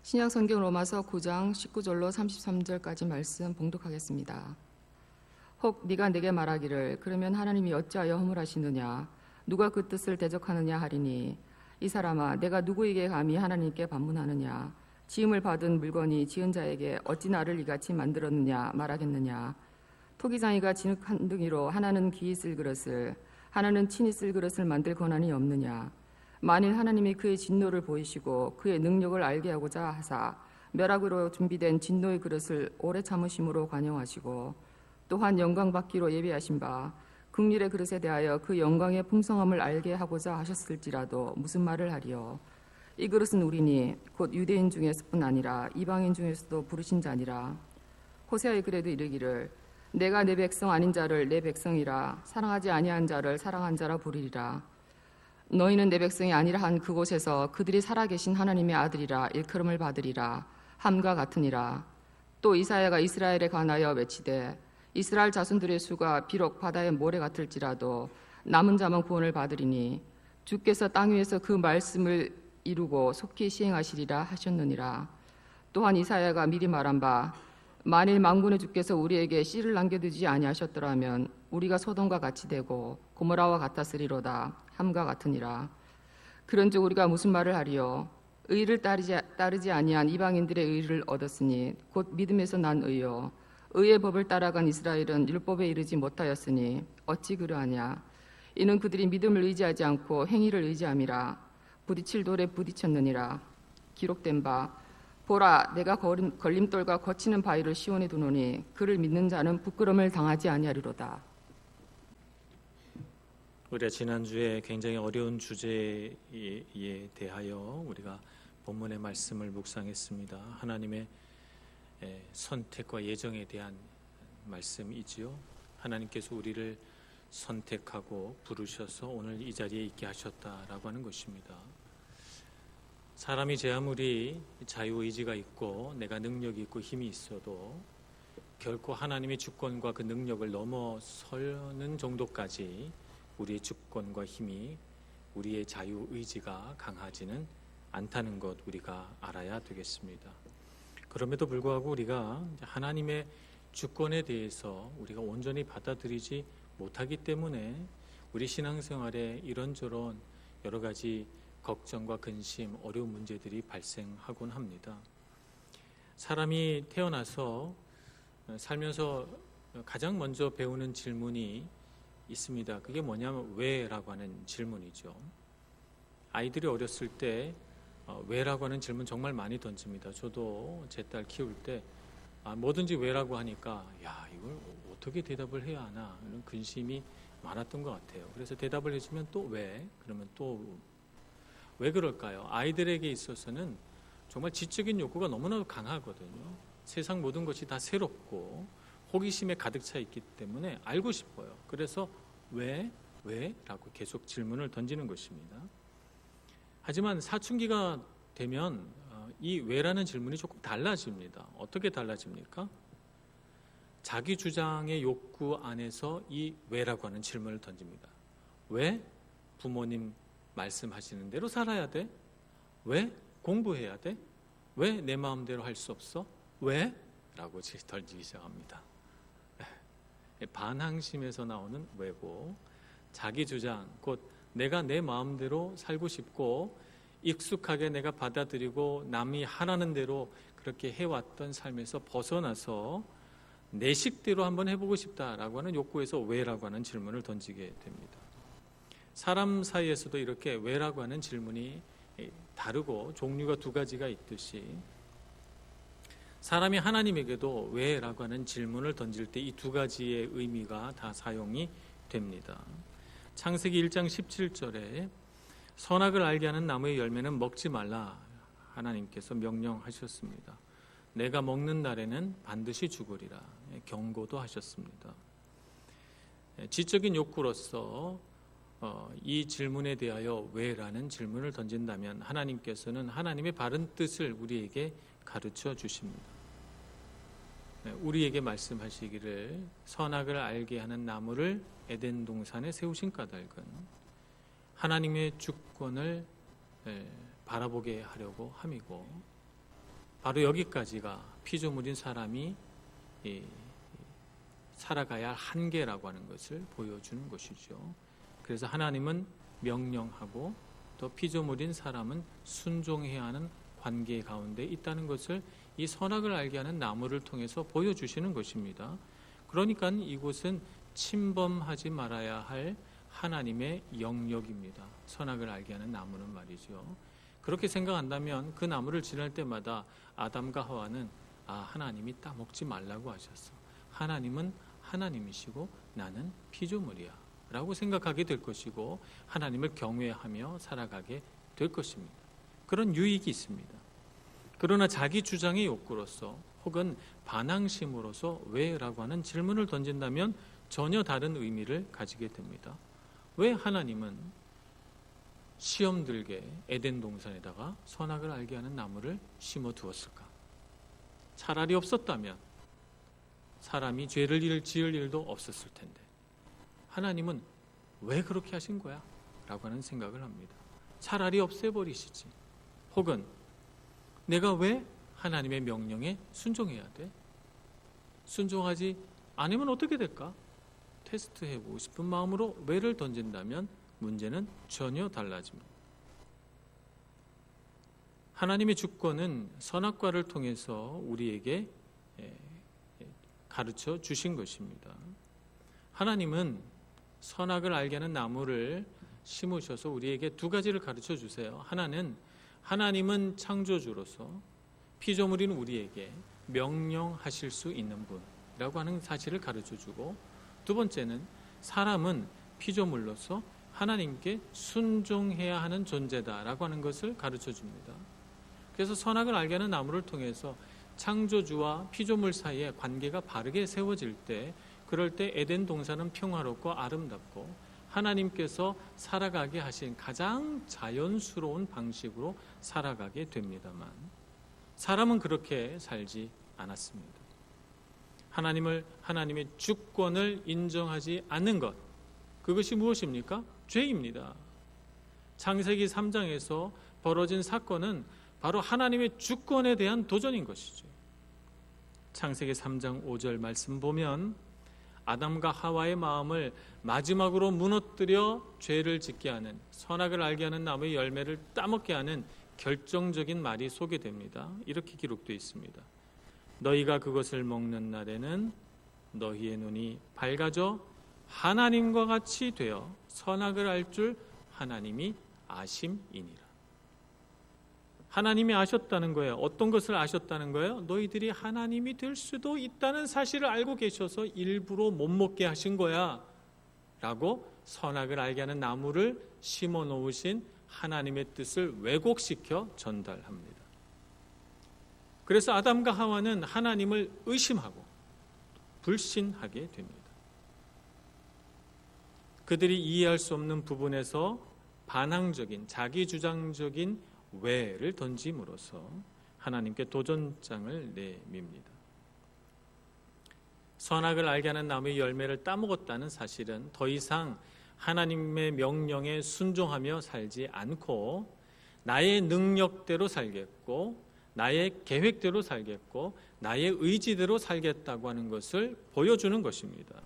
신약 성경 로마서 9장 19절로 33절까지 말씀 봉독하겠습니다. 혹 네가 내게 말하기를 그러면 하나님이 어찌하여 허물하시느냐 누가 그 뜻을 대적하느냐 하리니 이 사람아 내가 누구에게 감히 하나님께 반문하느냐 지음을 받은 물건이 지은 자에게 어찌 나를 이같이 만들었느냐 말하겠느냐 토기장이가 진흙 한 덩이로 하나는 귀히 쓸 그릇을 하나는 친히 쓸 그릇을 만들 권한이 없느냐 만일 하나님이 그의 진노를 보이시고 그의 능력을 알게 하고자 하사 멸악으로 준비된 진노의 그릇을 오래 참으심으로 관용하시고 또한 영광 받기로 예비하신 바 긍휼의 그릇에 대하여 그 영광의 풍성함을 알게 하고자 하셨을지라도 무슨 말을 하리요 이 그릇은 우리니 곧 유대인 중에서뿐 아니라 이방인 중에서도 부르신 자니라. 호세아의 글에도 이르기를 내가 내 백성 아닌 자를 내 백성이라 사랑하지 아니한 자를 사랑한 자라 부르리라. 너희는 내 백성이 아니라 한 그곳에서 그들이 살아계신 하나님의 아들이라 일컬음을 받으리라 함과 같으니라. 또 이사야가 이스라엘에 관하여 외치되 이스라엘 자손들의 수가 비록 바다의 모래 같을지라도 남은 자만 구원을 받으리니 주께서 땅 위에서 그 말씀을 이루고 속히 시행하시리라 하셨느니라. 또한 이사야가 미리 말한 바 만일 만군의 주께서 우리에게 씨를 남겨두지 아니하셨더라면 우리가 소돔과 같이 되고 고모라와 같았으리로다 함과 같으니라. 그런즉 우리가 무슨 말을 하리요 의를 따르지 아니한 이방인들의 의를 얻었으니 곧 믿음에서 난 의요 의의 법을 따라간 이스라엘은 율법에 이르지 못하였으니 어찌 그러하냐 이는 그들이 믿음을 의지하지 않고 행위를 의지함이라. 부딪힐 돌에 부딪혔느니라. 기록된 바 보라 내가 걸림돌과 거치는 바위를 시온에 두노니 그를 믿는 자는 부끄러움을 당하지 아니하리로다. 우리가 지난주에 굉장히 어려운 주제에 대하여 우리가 본문의 말씀을 묵상했습니다. 하나님의 선택과 예정에 대한 말씀이지요. 하나님께서 우리를 선택하고 부르셔서 오늘 이 자리에 있게 하셨다라고 하는 것입니다. 사람이 제 아무리 자유의지가 있고 내가 능력이 있고 힘이 있어도 결코 하나님의 주권과 그 능력을 넘어서는 정도까지 우리의 주권과 힘이 우리의 자유의지가 강하지는 않다는 것 우리가 알아야 되겠습니다. 그럼에도 불구하고 우리가 하나님의 주권에 대해서 우리가 온전히 받아들이지 못하기 때문에 우리 신앙생활에 이런저런 여러 가지 걱정과 근심, 어려운 문제들이 발생하곤 합니다. 사람이 태어나서 살면서 가장 먼저 배우는 질문이 있습니다. 그게 뭐냐면 왜라고 하는 질문이죠. 아이들이 어렸을 때 왜라고 하는 질문 정말 많이 던집니다. 저도 제 딸 키울 때 뭐든지 왜라고 하니까 야 이걸 어떻게 대답을 해야 하나 이런 근심이 많았던 것 같아요. 그래서 대답을 해주면 또 왜? 그러면 또 왜 그럴까요? 아이들에게 있어서는 정말 지적인 욕구가 너무나도 강하거든요. 세상 모든 것이 다 새롭고 호기심에 가득 차 있기 때문에 알고 싶어요. 그래서 왜? 라고 계속 질문을 던지는 것입니다. 하지만 사춘기가 되면 이 왜라는 질문이 조금 달라집니다. 어떻게 달라집니까? 자기 주장의 욕구 안에서 이 왜라고 하는 질문을 던집니다. 왜? 부모님 말씀하시는 대로 살아야 돼? 왜? 공부해야 돼? 왜 내 마음대로 할 수 없어? 왜? 라고 던지기 시작합니다. 반항심에서 나오는 왜고 자기 주장, 곧 내가 내 마음대로 살고 싶고 익숙하게 내가 받아들이고 남이 하라는 대로 그렇게 해왔던 삶에서 벗어나서 내 식대로 한번 해보고 싶다라고 하는 욕구에서 왜라고 하는 질문을 던지게 됩니다. 사람 사이에서도 이렇게 왜라고 하는 질문이 다르고 종류가 두 가지가 있듯이 사람이 하나님에게도 왜라고 하는 질문을 던질 때 이 두 가지의 의미가 다 사용이 됩니다. 창세기 1장 17절에 선악을 알게 하는 나무의 열매는 먹지 말라 하나님께서 명령하셨습니다. 내가 먹는 날에는 반드시 죽으리라 경고도 하셨습니다. 지적인 욕구로서 이 질문에 대하여 왜라는 질문을 던진다면 하나님께서는 하나님의 바른 뜻을 우리에게 가르쳐 주십니다. 우리에게 말씀하시기를 선악을 알게 하는 나무를 에덴 동산에 세우신 까닭은 하나님의 주권을 바라보게 하려고 함이고 바로 여기까지가 피조물인 사람이 살아가야 할 한계라고 하는 것을 보여주는 것이죠. 그래서 하나님은 명령하고 또 피조물인 사람은 순종해야 하는 관계 가운데 있다는 것을 이 선악을 알게 하는 나무를 통해서 보여주시는 것입니다. 그러니까 이곳은 침범하지 말아야 할 하나님의 영역입니다. 선악을 알게 하는 나무는 말이죠. 그렇게 생각한다면 그 나무를 지날 때마다 아담과 하와는 하나님이 따먹지 말라고 하셨어. 하나님은 하나님이시고 나는 피조물이야 라고 생각하게 될 것이고 하나님을 경외하며 살아가게 될 것입니다. 그런 유익이 있습니다. 그러나 자기 주장의 욕구로서 혹은 반항심으로서 왜라고 하는 질문을 던진다면 전혀 다른 의미를 가지게 됩니다. 왜 하나님은 시험 들게 에덴 동산에다가 선악을 알게 하는 나무를 심어 두었을까? 차라리 없었다면 사람이 죄를 지을 일도 없었을 텐데 하나님은 왜 그렇게 하신 거야? 라고 하는 생각을 합니다. 차라리 없애버리시지. 혹은 내가 왜 하나님의 명령에 순종해야 돼? 순종하지 않으면 어떻게 될까? 테스트해보고 싶은 마음으로 왜를 던진다면 문제는 전혀 달라집니다. 하나님의 주권은 선악과를 통해서 우리에게 가르쳐 주신 것입니다. 하나님은 선악을 알게 하는 나무를 심으셔서 우리에게 두 가지를 가르쳐 주세요. 하나는 하나님은 창조주로서 피조물인 우리에게 명령하실 수 있는 분이라고 하는 사실을 가르쳐 주고, 두 번째는 사람은 피조물로서 하나님께 순종해야 하는 존재다라고 하는 것을 가르쳐 줍니다. 그래서 선악을 알게 하는 나무를 통해서 창조주와 피조물 사이의 관계가 바르게 세워질 때, 그럴 때 에덴 동산은 평화롭고 아름답고 하나님께서 살아가게 하신 가장 자연스러운 방식으로 살아가게 됩니다만, 사람은 그렇게 살지 않았습니다. 하나님의 주권을 인정하지 않는 것, 그것이 무엇입니까? 죄입니다. 창세기 3장에서 벌어진 사건은 바로 하나님의 주권에 대한 도전인 것이죠. 창세기 3장 5절 말씀 보면 아담과 하와의 마음을 마지막으로 무너뜨려 죄를 짓게 하는, 선악을 알게 하는 나무의 열매를 따먹게 하는 결정적인 말이 소개됩니다. 이렇게 기록되어 있습니다. 너희가 그것을 먹는 날에는 너희의 눈이 밝아져 하나님과 같이 되어 선악을 알 줄 하나님이 아심이니라. 하나님이 아셨다는 거예요. 어떤 것을 아셨다는 거예요? 너희들이 하나님이 될 수도 있다는 사실을 알고 계셔서 일부러 못 먹게 하신 거야 라고 선악을 알게 하는 나무를 심어 놓으신 하나님의 뜻을 왜곡시켜 전달합니다. 그래서 아담과 하와는 하나님을 의심하고 불신하게 됩니다. 그들이 이해할 수 없는 부분에서 반항적인, 자기주장적인 왜를 던짐으로써 하나님께 도전장을 내밉니다. 선악을 알게 하는 나무의 열매를 따먹었다는 사실은 더 이상 하나님의 명령에 순종하며 살지 않고 나의 능력대로 살겠고 나의 계획대로 살겠고 나의 의지대로 살겠다고 하는 것을 보여주는 것입니다.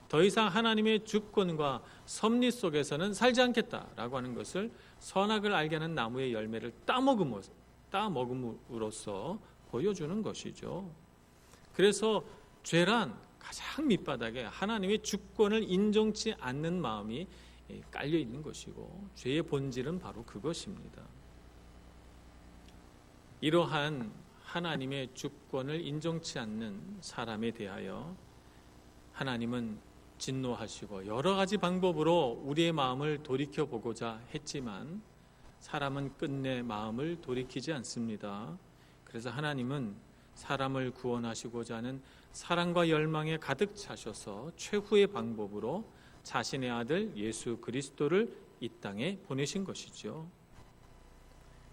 더 이상 하나님의 주권과 섭리 속에서는 살지 않겠다라고 하는 것을 선악을 알게 하는 나무의 열매를 따먹음으로써 보여주는 것이죠. 그래서 죄란 가장 밑바닥에 하나님의 주권을 인정치 않는 마음이 깔려 있는 것이고, 죄의 본질은 바로 그것입니다. 이러한 하나님의 주권을 인정치 않는 사람에 대하여 하나님은 진노하시고 여러 가지 방법으로 우리의 마음을 돌이켜보고자 했지만 사람은 끝내 마음을 돌이키지 않습니다. 그래서 하나님은 사람을 구원하시고자 하는 사랑과 열망에 가득 차셔서 최후의 방법으로 자신의 아들 예수 그리스도를 이 땅에 보내신 것이죠.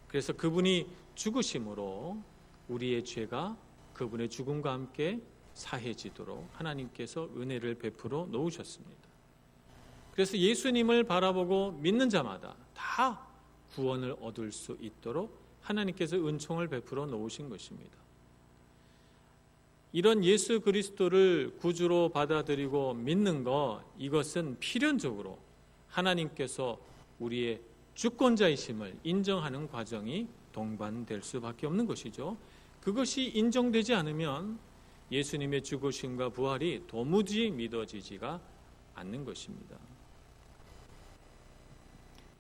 그래서 그분이 죽으심으로 우리의 죄가 그분의 죽음과 함께 사해지도록 하나님께서 은혜를 베풀어 놓으셨습니다. 그래서 예수님을 바라보고 믿는 자마다 다 구원을 얻을 수 있도록 하나님께서 은총을 베풀어 놓으신 것입니다. 이런 예수 그리스도를 구주로 받아들이고 믿는 것, 이것은 필연적으로 하나님께서 우리의 주권자이심을 인정하는 과정이 동반될 수밖에 없는 것이죠. 그것이 인정되지 않으면 예수님의 죽으심과 부활이 도무지 믿어지지가 않는 것입니다.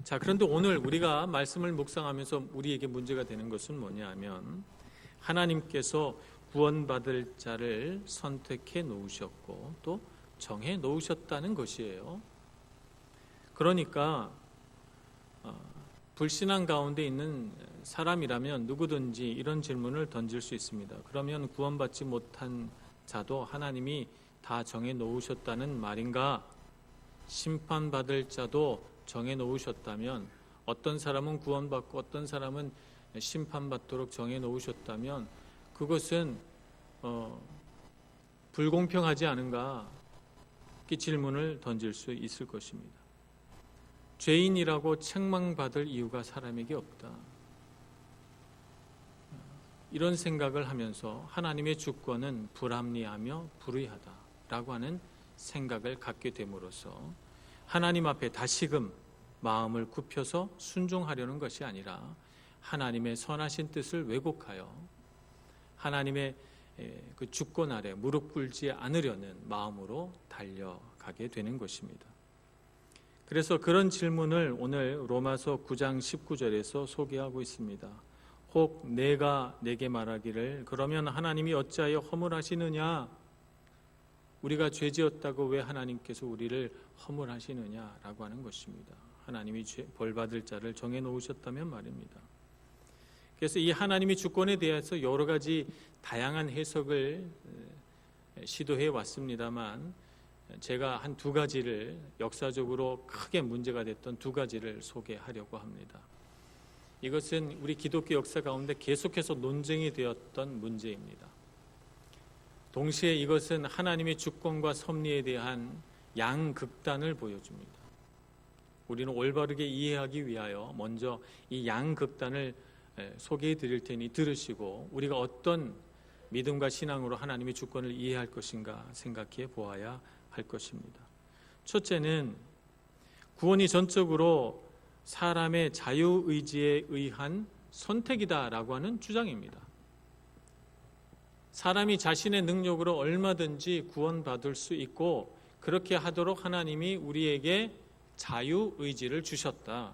자, 그런데 오늘 우리가 말씀을 묵상하면서 우리에게 문제가 되는 것은 뭐냐면, 하나님께서 구원받을 자를 선택해 놓으셨고 또 정해 놓으셨다는 것이에요. 그러니까 불신앙 가운데 있는 사람이라면 누구든지 이런 질문을 던질 수 있습니다. 그러면 구원받지 못한 자도 하나님이 다 정해 놓으셨다는 말인가? 심판받을 자도 정해 놓으셨다면, 어떤 사람은 구원받고 어떤 사람은 심판받도록 정해 놓으셨다면 그것은 불공평하지 않은가? 이렇게 질문을 던질 수 있을 것입니다. 죄인이라고 책망받을 이유가 사람에게 없다. 이런 생각을 하면서 하나님의 주권은 불합리하며 불의하다라고 하는 생각을 갖게 됨으로써 하나님 앞에 다시금 마음을 굽혀서 순종하려는 것이 아니라 하나님의 선하신 뜻을 왜곡하여 하나님의 그 주권 아래 무릎 꿇지 않으려는 마음으로 달려가게 되는 것입니다. 그래서 그런 질문을 오늘 로마서 9장 19절에서 소개하고 있습니다. 혹 내가 내게 말하기를 그러면 하나님이 어찌하여 허물하시느냐? 우리가 죄지었다고 왜 하나님께서 우리를 허물하시느냐라고 하는 것입니다. 하나님이 벌받을 자를 정해 놓으셨다면 말입니다. 그래서 이 하나님의 주권에 대해서 여러 가지 다양한 해석을 시도해 왔습니다만, 제가 한 두 가지를, 역사적으로 크게 문제가 됐던 두 가지를 소개하려고 합니다. 이것은 우리 기독교 역사 가운데 계속해서 논쟁이 되었던 문제입니다. 동시에 이것은 하나님의 주권과 섭리에 대한 양극단을 보여줍니다. 우리는 올바르게 이해하기 위하여 먼저 이 양극단을 소개해 드릴 테니 들으시고 우리가 어떤 믿음과 신앙으로 하나님의 주권을 이해할 것인가 생각해 보아야 할 것입니다. 첫째는 구원이 전적으로 사람의 자유의지에 의한 선택이다라고 하는 주장입니다. 사람이 자신의 능력으로 얼마든지 구원받을 수 있고 그렇게 하도록 하나님이 우리에게 자유의지를 주셨다.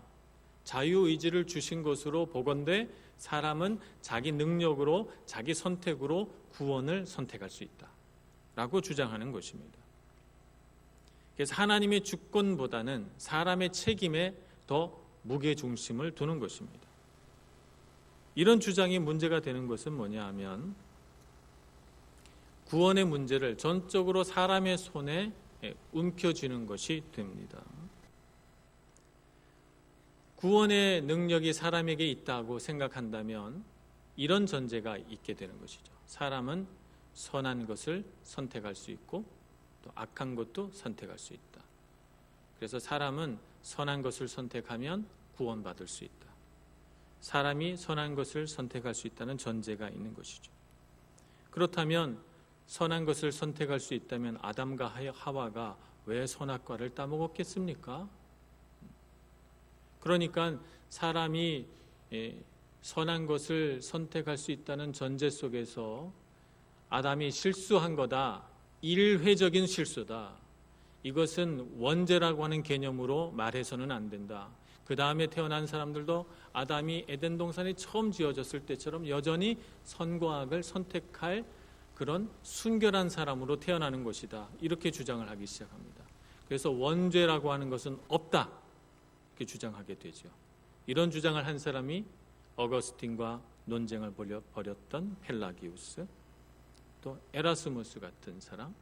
자유의지를 주신 것으로 보건대 사람은 자기 능력으로 자기 선택으로 구원을 선택할 수 있다 라고 주장하는 것입니다. 그래서 하나님의 주권보다는 사람의 책임에 더 무게중심을 두는 것입니다. 이런 주장이 문제가 되는 것은 뭐냐 하면 구원의 문제를 전적으로 사람의 손에 움켜쥐는 것이 됩니다. 구원의 능력이 사람에게 있다고 생각한다면 이런 전제가 있게 되는 것이죠. 사람은 선한 것을 선택할 수 있고 또 악한 것도 선택할 수 있다. 그래서 사람은 선한 것을 선택하면 구원받을 수 있다. 사람이 선한 것을 선택할 수 있다는 전제가 있는 것이죠. 그렇다면 선한 것을 선택할 수 있다면 아담과 하와가 왜 선악과를 따먹었겠습니까? 그러니까 사람이 선한 것을 선택할 수 있다는 전제 속에서 아담이 실수한 거다. 일회적인 실수다. 이것은 원죄라고 하는 개념으로 말해서는 안 된다. 그 다음에 태어난 사람들도 아담이 에덴 동산이 처음 지어졌을 때처럼 여전히 선과 악을 선택할 그런 순결한 사람으로 태어나는 것이다. 이렇게 주장을 하기 시작합니다. 그래서 원죄라고 하는 것은 없다. 이렇게 주장하게 되죠. 이런 주장을 한 사람이 어거스틴과 논쟁을 벌였던 펠라기우스, 또 에라스무스 같은 사람,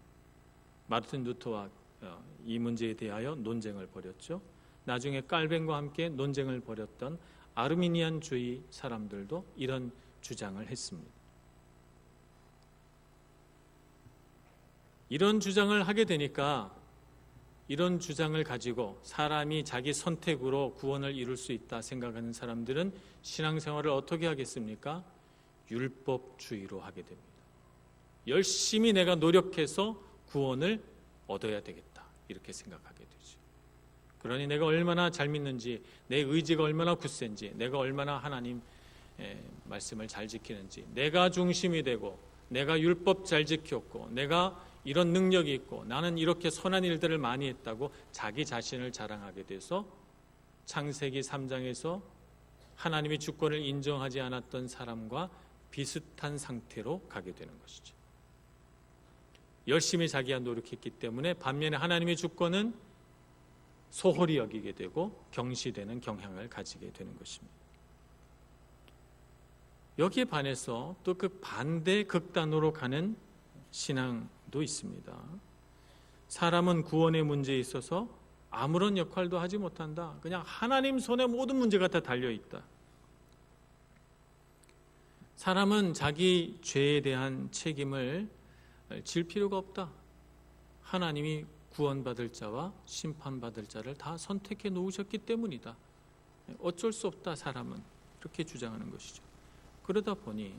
마르틴 루터와 이 문제에 대하여 논쟁을 벌였죠. 나중에 깔벤과 함께 논쟁을 벌였던 아르미니안주의 사람들도 이런 주장을 했습니다. 이런 주장을 하게 되니까 이런 주장을 가지고 사람이 자기 선택으로 구원을 이룰 수 있다 생각하는 사람들은 신앙생활을 어떻게 하겠습니까? 율법주의로 하게 됩니다. 열심히 내가 노력해서 구원을 얻어야 되겠다 이렇게 생각하게 되죠. 그러니 내가 얼마나 잘 믿는지, 내 의지가 얼마나 굳센지, 내가 얼마나 하나님 말씀을 잘 지키는지, 내가 중심이 되고 내가 율법 잘 지켰고 내가 이런 능력이 있고 나는 이렇게 선한 일들을 많이 했다고 자기 자신을 자랑하게 돼서 창세기 3장에서 하나님의 주권을 인정하지 않았던 사람과 비슷한 상태로 가게 되는 것이죠. 열심히 자기가 노력했기 때문에 반면에 하나님의 주권은 소홀히 여기게 되고 경시되는 경향을 가지게 되는 것입니다. 여기에 반해서 또 그 반대 극단으로 가는 신앙도 있습니다. 사람은 구원의 문제에 있어서 아무런 역할도 하지 못한다. 그냥 하나님 손에 모든 문제가 다 달려있다. 사람은 자기 죄에 대한 책임을 질 필요가 없다. 하나님이 구원받을 자와 심판받을 자를 다 선택해 놓으셨기 때문이다. 어쩔 수 없다 사람은. 이렇게 주장하는 것이죠. 그러다 보니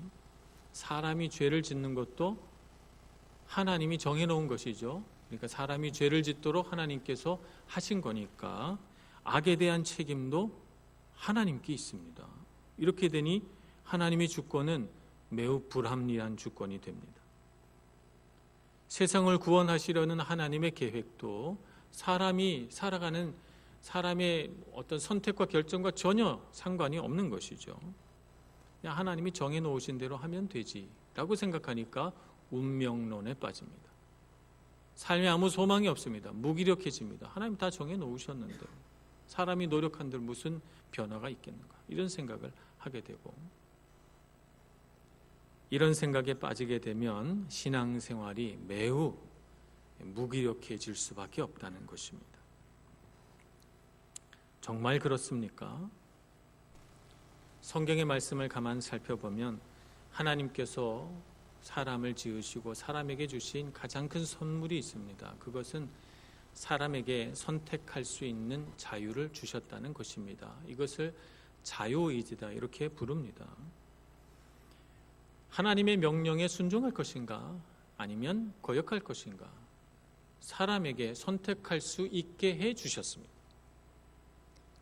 사람이 죄를 짓는 것도 하나님이 정해놓은 것이죠. 그러니까 사람이 죄를 짓도록 하나님께서 하신 거니까 악에 대한 책임도 하나님께 있습니다. 이렇게 되니 하나님의 주권은 매우 불합리한 주권이 됩니다. 세상을 구원하시려는 하나님의 계획도 사람이 살아가는 사람의 어떤 선택과 결정과 전혀 상관이 없는 것이죠. 그냥 하나님이 정해놓으신 대로 하면 되지라고 생각하니까 운명론에 빠집니다. 삶에 아무 소망이 없습니다. 무기력해집니다. 하나님 다 정해놓으셨는데 사람이 노력한들 무슨 변화가 있겠는가, 이런 생각을 하게 되고, 이런 생각에 빠지게 되면 신앙생활이 매우 무기력해질 수밖에 없다는 것입니다. 정말 그렇습니까? 성경의 말씀을 가만 살펴보면 하나님께서 사람을 지으시고 사람에게 주신 가장 큰 선물이 있습니다. 그것은 사람에게 선택할 수 있는 자유를 주셨다는 것입니다. 이것을 자유의지다 이렇게 부릅니다. 하나님의 명령에 순종할 것인가 아니면 거역할 것인가 사람에게 선택할 수 있게 해 주셨습니다.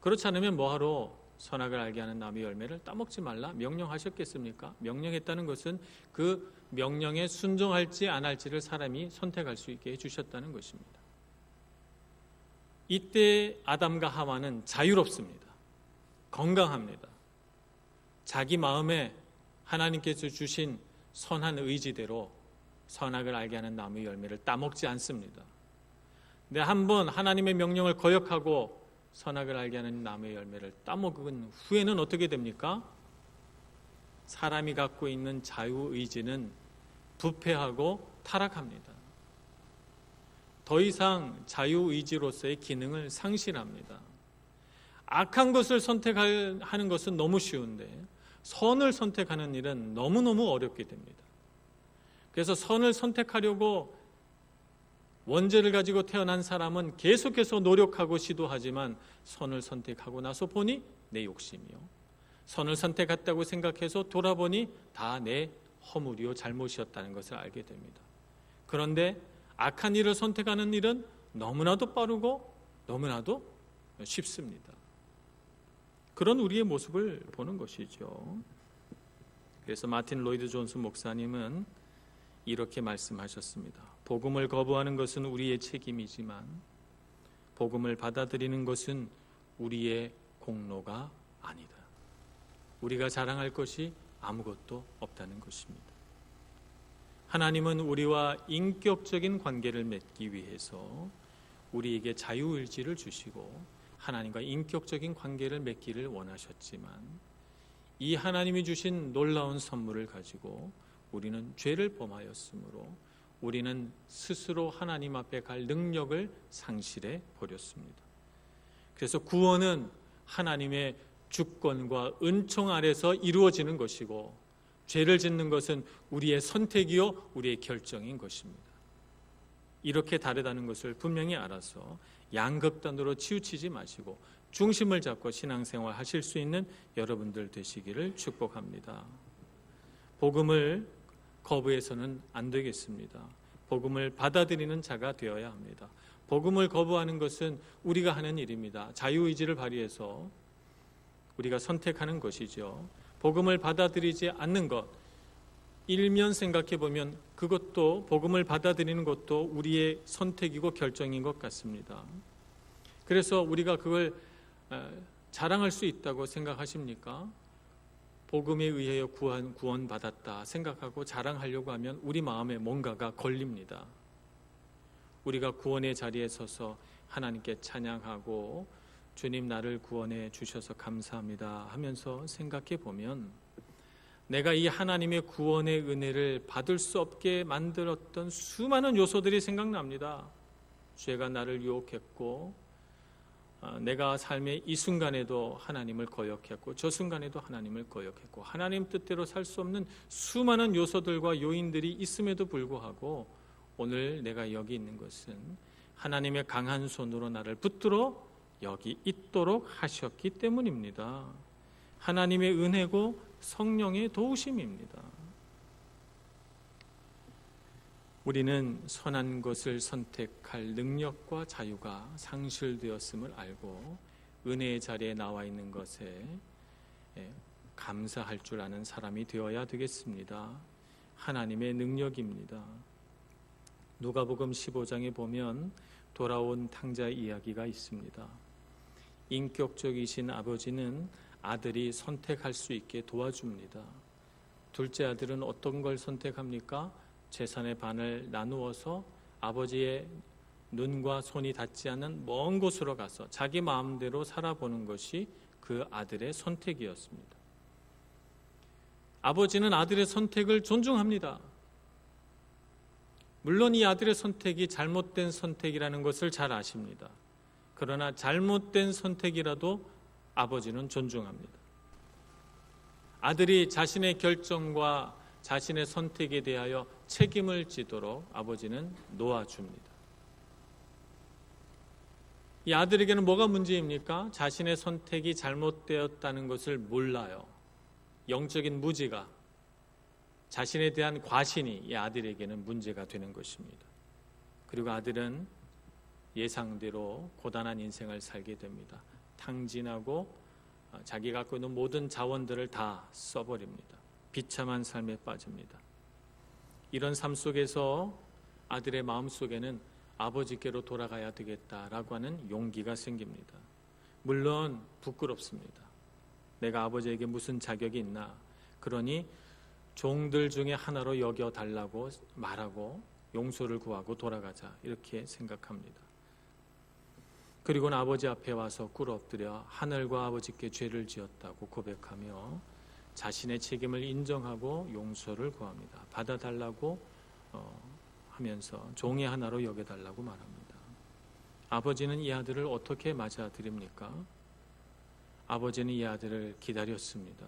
그렇지 않으면 뭐하러 선악을 알게 하는 나무의 열매를 따먹지 말라 명령하셨겠습니까? 명령했다는 것은 그 명령에 순종할지 안 할지를 사람이 선택할 수 있게 해주셨다는 것입니다. 이때 아담과 하와는 자유롭습니다. 건강합니다. 자기 마음에 하나님께서 주신 선한 의지대로 선악을 알게 하는 나무의 열매를 따먹지 않습니다. 근데 한번 하나님의 명령을 거역하고 선악을 알게 하는 나무의 열매를 따먹은 후에는 어떻게 됩니까? 사람이 갖고 있는 자유의지는 부패하고 타락합니다. 더 이상 자유의지로서의 기능을 상실합니다. 악한 것을 선택하는 것은 너무 쉬운데 선을 선택하는 일은 너무너무 어렵게 됩니다. 그래서 선을 선택하려고 원죄를 가지고 태어난 사람은 계속해서 노력하고 시도하지만 선을 선택하고 나서 보니 내 욕심이요, 선을 선택했다고 생각해서 돌아보니 다 내 허물이요 잘못이었다는 것을 알게 됩니다. 그런데 악한 일을 선택하는 일은 너무나도 빠르고 너무나도 쉽습니다. 그런 우리의 모습을 보는 것이죠. 그래서 마틴 로이드 존스 목사님은 이렇게 말씀하셨습니다. 복음을 거부하는 것은 우리의 책임이지만 복음을 받아들이는 것은 우리의 공로가 아니다. 우리가 자랑할 것이 아무것도 없다는 것입니다. 하나님은 우리와 인격적인 관계를 맺기 위해서 우리에게 자유의지를 주시고 하나님과 인격적인 관계를 맺기를 원하셨지만 이 하나님이 주신 놀라운 선물을 가지고 우리는 죄를 범하였으므로 우리는 스스로 하나님 앞에 갈 능력을 상실해 버렸습니다. 그래서 구원은 하나님의 주권과 은총 아래서 이루어지는 것이고 죄를 짓는 것은 우리의 선택이요 우리의 결정인 것입니다. 이렇게 다르다는 것을 분명히 알아서 양극단으로 치우치지 마시고 중심을 잡고 신앙생활 하실 수 있는 여러분들 되시기를 축복합니다. 복음을 거부해서는 안 되겠습니다. 복음을 받아들이는 자가 되어야 합니다. 복음을 거부하는 것은 우리가 하는 일입니다. 자유의지를 발휘해서 우리가 선택하는 것이죠. 복음을 받아들이지 않는 것, 일면 생각해 보면 그것도 복음을 받아들이는 것도 우리의 선택이고 결정인 것 같습니다. 그래서 우리가 그걸 자랑할 수 있다고 생각하십니까? 복음에 의하여 구원받았다 생각하고 자랑하려고 하면 우리 마음에 뭔가가 걸립니다. 우리가 구원의 자리에 서서 하나님께 찬양하고 주님 나를 구원해 주셔서 감사합니다 하면서 생각해 보면 내가 이 하나님의 구원의 은혜를 받을 수 없게 만들었던 수많은 요소들이 생각납니다. 죄가 나를 유혹했고 내가 삶의 이 순간에도 하나님을 거역했고 저 순간에도 하나님을 거역했고 하나님 뜻대로 살 수 없는 수많은 요소들과 요인들이 있음에도 불구하고 오늘 내가 여기 있는 것은 하나님의 강한 손으로 나를 붙들어 여기 있도록 하셨기 때문입니다. 하나님의 은혜고 성령의 도우심입니다. 우리는 선한 것을 선택할 능력과 자유가 상실되었음을 알고 은혜의 자리에 나와 있는 것에 감사할 줄 아는 사람이 되어야 되겠습니다. 하나님의 능력입니다. 누가복음 15장에 보면 돌아온 탕자 이야기가 있습니다. 인격적이신 아버지는 아들이 선택할 수 있게 도와줍니다. 둘째 아들은 어떤 걸 선택합니까? 재산의 반을 나누어서 아버지의 눈과 손이 닿지 않는 먼 곳으로 가서 자기 마음대로 살아보는 것이 그 아들의 선택이었습니다. 아버지는 아들의 선택을 존중합니다. 물론 이 아들의 선택이 잘못된 선택이라는 것을 잘 아십니다. 그러나 잘못된 선택이라도 아버지는 존중합니다. 아들이 자신의 결정과 자신의 선택에 대하여 책임을 지도록 아버지는 놓아줍니다. 이 아들에게는 뭐가 문제입니까? 자신의 선택이 잘못되었다는 것을 몰라요. 영적인 무지가, 자신에 대한 과신이 이 아들에게는 문제가 되는 것입니다. 그리고 아들은 예상대로 고단한 인생을 살게 됩니다. 탕진하고 자기 갖고 있는 모든 자원들을 다 써버립니다. 비참한 삶에 빠집니다. 이런 삶 속에서 아들의 마음속에는 아버지께로 돌아가야 되겠다라고 하는 용기가 생깁니다. 물론 부끄럽습니다. 내가 아버지에게 무슨 자격이 있나? 그러니 종들 중에 하나로 여겨달라고 말하고 용서를 구하고 돌아가자 이렇게 생각합니다. 그리고는 아버지 앞에 와서 꿇어 엎드려 하늘과 아버지께 죄를 지었다고 고백하며 자신의 책임을 인정하고 용서를 구합니다. 받아달라고 하면서 종의 하나로 여겨달라고 말합니다. 아버지는 이 아들을 어떻게 맞아들입니까? 아버지는 이 아들을 기다렸습니다.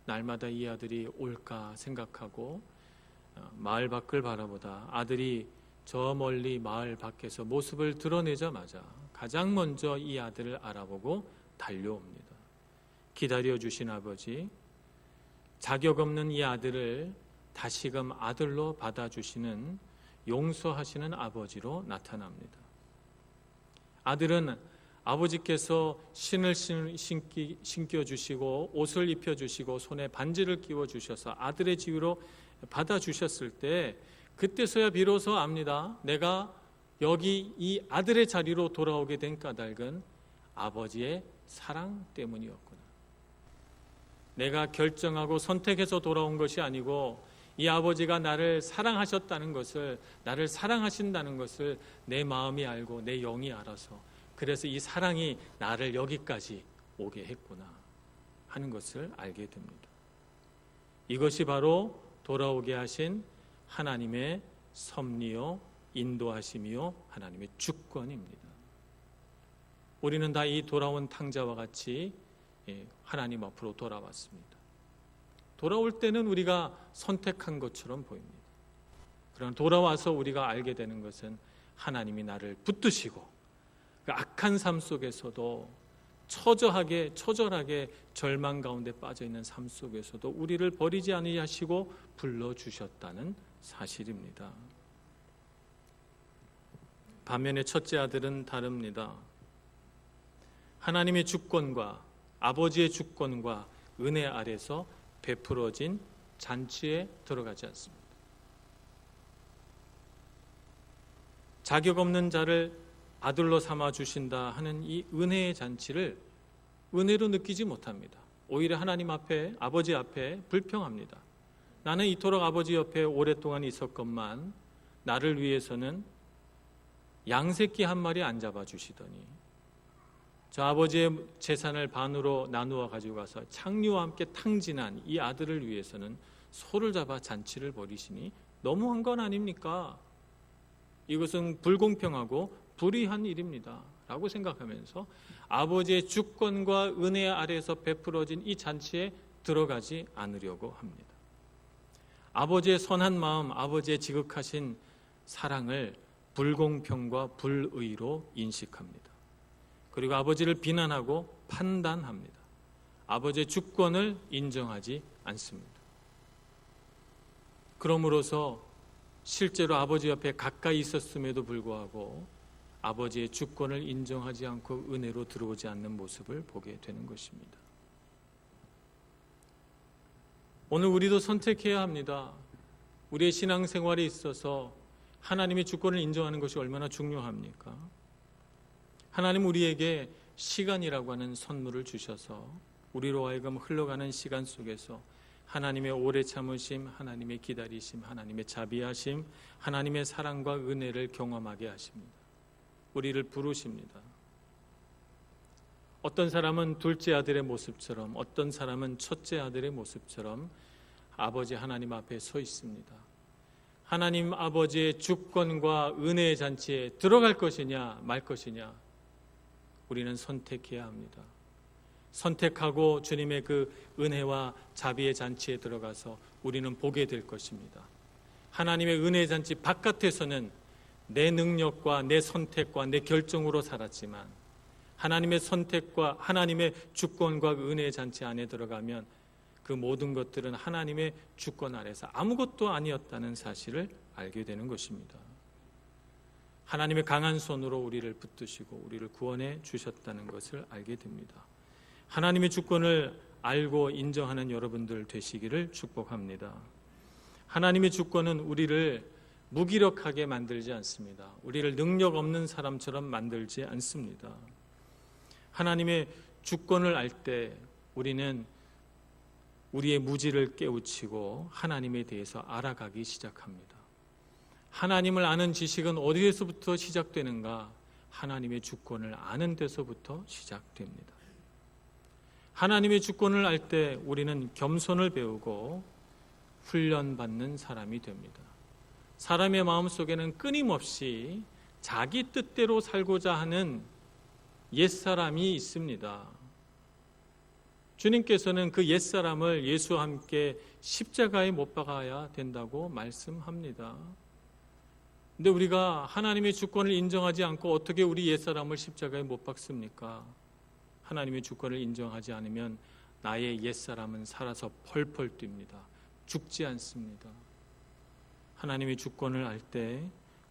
날마다 이 아들이 올까 생각하고 마을 밖을 바라보다 아들이 저 멀리 마을 밖에서 모습을 드러내자마자 가장 먼저 이 아들을 알아보고 달려옵니다. 기다려주신 아버지, 자격 없는 이 아들을 다시금 아들로 받아주시는 용서하시는 아버지로 나타납니다. 아들은 아버지께서 신을 신겨주시고 옷을 입혀주시고 손에 반지를 끼워주셔서 아들의 지위로 받아주셨을 때 그때서야 비로소 압니다. 내가 여기 이 아들의 자리로 돌아오게 된 까닭은 아버지의 사랑 때문이었구나. 내가 결정하고 선택해서 돌아온 것이 아니고 이 아버지가 나를 사랑하셨다는 것을, 나를 사랑하신다는 것을 내 마음이 알고 내 영이 알아서 그래서 이 사랑이 나를 여기까지 오게 했구나 하는 것을 알게 됩니다. 이것이 바로 돌아오게 하신 하나님의 섭리요 인도하심이요 하나님의 주권입니다. 우리는 다 이 돌아온 탕자와 같이 하나님 앞으로 돌아왔습니다. 돌아올 때는 우리가 선택한 것처럼 보입니다. 그러나 돌아와서 우리가 알게 되는 것은 하나님이 나를 붙드시고 그 악한 삶 속에서도 처절하게 절망 가운데 빠져 있는 삶 속에서도 우리를 버리지 아니하시고 불러주셨다는 사실입니다. 반면에 첫째 아들은 다릅니다. 하나님의 주권과 아버지의 주권과 은혜 아래서 베풀어진 잔치에 들어가지 않습니다. 자격 없는 자를 아들로 삼아 주신다 하는 이 은혜의 잔치를 은혜로 느끼지 못합니다. 오히려 하나님 앞에, 아버지 앞에 불평합니다. 나는 이토록 아버지 옆에 오랫동안 있었건만 나를 위해서는 양새끼 한 마리 안 잡아주시더니 저 아버지의 재산을 반으로 나누어 가지고 가서 창녀와 함께 탕진한 이 아들을 위해서는 소를 잡아 잔치를 벌이시니 너무한 건 아닙니까? 이것은 불공평하고 불의한 일입니다 라고 생각하면서 아버지의 주권과 은혜 아래에서 베풀어진 이 잔치에 들어가지 않으려고 합니다. 아버지의 선한 마음, 아버지의 지극하신 사랑을 불공평과 불의로 인식합니다. 그리고 아버지를 비난하고 판단합니다. 아버지의 주권을 인정하지 않습니다. 그러므로서 실제로 아버지 옆에 가까이 있었음에도 불구하고 아버지의 주권을 인정하지 않고 은혜로 들어오지 않는 모습을 보게 되는 것입니다. 오늘 우리도 선택해야 합니다. 우리의 신앙생활에 있어서 하나님의 주권을 인정하는 것이 얼마나 중요합니까? 하나님 우리에게 시간이라고 하는 선물을 주셔서 우리로 하여금 흘러가는 시간 속에서 하나님의 오래 참으심, 하나님의 기다리심, 하나님의 자비하심, 하나님의 사랑과 은혜를 경험하게 하십니다. 우리를 부르십니다. 어떤 사람은 둘째 아들의 모습처럼, 어떤 사람은 첫째 아들의 모습처럼 아버지 하나님 앞에 서 있습니다. 하나님 아버지의 주권과 은혜의 잔치에 들어갈 것이냐 말 것이냐 우리는 선택해야 합니다. 선택하고 주님의 그 은혜와 자비의 잔치에 들어가서 우리는 보게 될 것입니다. 하나님의 은혜의 잔치 바깥에서는 내 능력과 내 선택과 내 결정으로 살았지만 하나님의 선택과 하나님의 주권과 그 은혜의 잔치 안에 들어가면 그 모든 것들은 하나님의 주권 아래서 아무것도 아니었다는 사실을 알게 되는 것입니다. 하나님의 강한 손으로 우리를 붙드시고 우리를 구원해 주셨다는 것을 알게 됩니다. 하나님의 주권을 알고 인정하는 여러분들 되시기를 축복합니다. 하나님의 주권은 우리를 무기력하게 만들지 않습니다. 우리를 능력 없는 사람처럼 만들지 않습니다. 하나님의 주권을 알 때 우리는 우리의 무지를 깨우치고 하나님에 대해서 알아가기 시작합니다. 하나님을 아는 지식은 어디에서부터 시작되는가? 하나님의 주권을 아는 데서부터 시작됩니다. 하나님의 주권을 알 때 우리는 겸손을 배우고 훈련받는 사람이 됩니다. 사람의 마음속에는 끊임없이 자기 뜻대로 살고자 하는 옛사람이 있습니다. 주님께서는 그 옛사람을 예수와 함께 십자가에 못 박아야 된다고 말씀합니다. 근데 우리가 하나님의 주권을 인정하지 않고 어떻게 우리 옛사람을 십자가에 못 박습니까? 하나님의 주권을 인정하지 않으면 나의 옛사람은 살아서 펄펄 뜁니다. 죽지 않습니다. 하나님의 주권을 알 때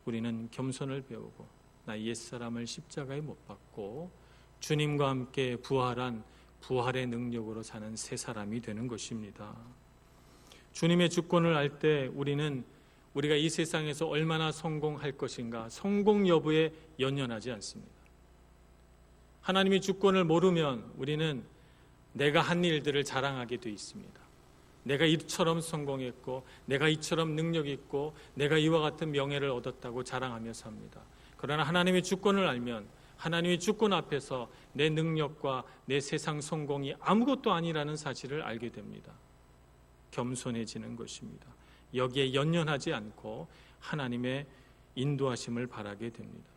우리는 겸손을 배우고 나의 옛사람을 십자가에 못 박고 주님과 함께 부활한 부활의 능력으로 사는 새 사람이 되는 것입니다. 주님의 주권을 알 때 우리는 우리가 이 세상에서 얼마나 성공할 것인가 성공 여부에 연연하지 않습니다. 하나님의 주권을 모르면 우리는 내가 한 일들을 자랑하게 돼 있습니다. 내가 이처럼 성공했고 내가 이처럼 능력 있고 내가 이와 같은 명예를 얻었다고 자랑하며 삽니다. 그러나 하나님의 주권을 알면 하나님의 주권 앞에서 내 능력과 내 세상 성공이 아무것도 아니라는 사실을 알게 됩니다. 겸손해지는 것입니다. 여기에 연연하지 않고 하나님의 인도하심을 바라게 됩니다.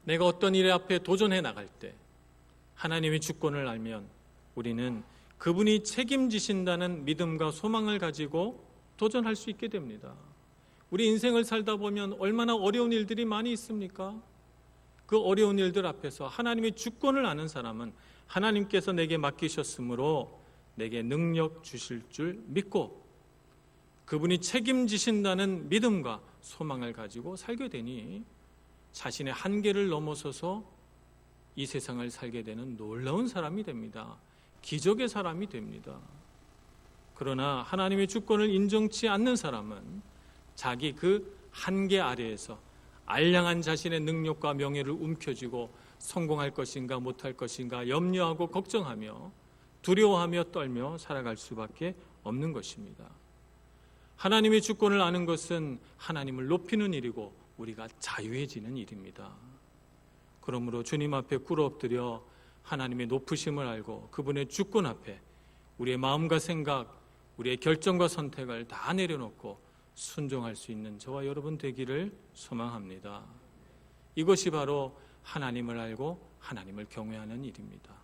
내가 어떤 일 앞에 도전해 나갈 때 하나님의 주권을 알면 우리는 그분이 책임지신다는 믿음과 소망을 가지고 도전할 수 있게 됩니다. 우리 인생을 살다 보면 얼마나 어려운 일들이 많이 있습니까? 그 어려운 일들 앞에서 하나님의 주권을 아는 사람은 하나님께서 내게 맡기셨으므로 내게 능력 주실 줄 믿고 그분이 책임지신다는 믿음과 소망을 가지고 살게 되니 자신의 한계를 넘어서서 이 세상을 살게 되는 놀라운 사람이 됩니다. 기적의 사람이 됩니다. 그러나 하나님의 주권을 인정치 않는 사람은 자기 그 한계 아래에서 알량한 자신의 능력과 명예를 움켜쥐고 성공할 것인가 못할 것인가 염려하고 걱정하며 두려워하며 떨며 살아갈 수밖에 없는 것입니다. 하나님의 주권을 아는 것은 하나님을 높이는 일이고 우리가 자유해지는 일입니다. 그러므로 주님 앞에 꿇어 엎드려 하나님의 높으심을 알고 그분의 주권 앞에 우리의 마음과 생각, 우리의 결정과 선택을 다 내려놓고 순종할 수 있는 저와 여러분 되기를 소망합니다. 이것이 바로 하나님을 알고 하나님을 경외하는 일입니다.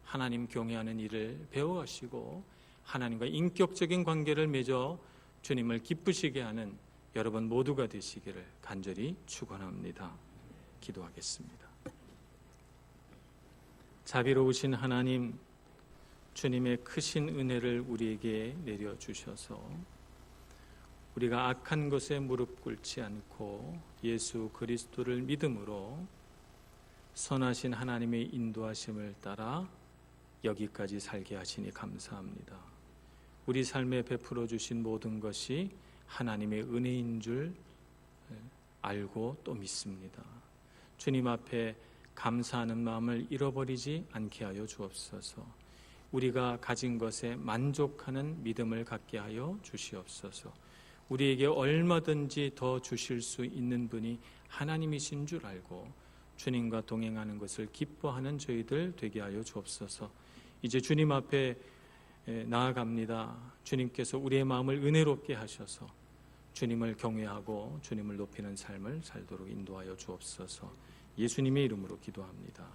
하나님 경외하는 일을 배워가시고 하나님과 인격적인 관계를 맺어 주님을 기쁘시게 하는 여러분 모두가 되시기를 간절히 축원합니다. 기도하겠습니다. 자비로우신 하나님, 주님의 크신 은혜를 우리에게 내려주셔서 우리가 악한 것에 무릎 꿇지 않고 예수 그리스도를 믿음으로 선하신 하나님의 인도하심을 따라 여기까지 살게 하시니 감사합니다. 우리 삶에 베풀어 주신 모든 것이 하나님의 은혜인 줄 알고 또 믿습니다. 주님 앞에 감사하는 마음을 잃어버리지 않게 하여 주옵소서. 우리가 가진 것에 만족하는 믿음을 갖게 하여 주시옵소서. 우리에게 얼마든지 더 주실 수 있는 분이 하나님이신 줄 알고 주님과 동행하는 것을 기뻐하는 저희들 되게 하여 주옵소서. 이제 주님 앞에 나아갑니다. 주님께서 우리의 마음을 은혜롭게 하셔서 주님을 경외하고 주님을 높이는 삶을 살도록 인도하여 주옵소서. 예수님의 이름으로 기도합니다.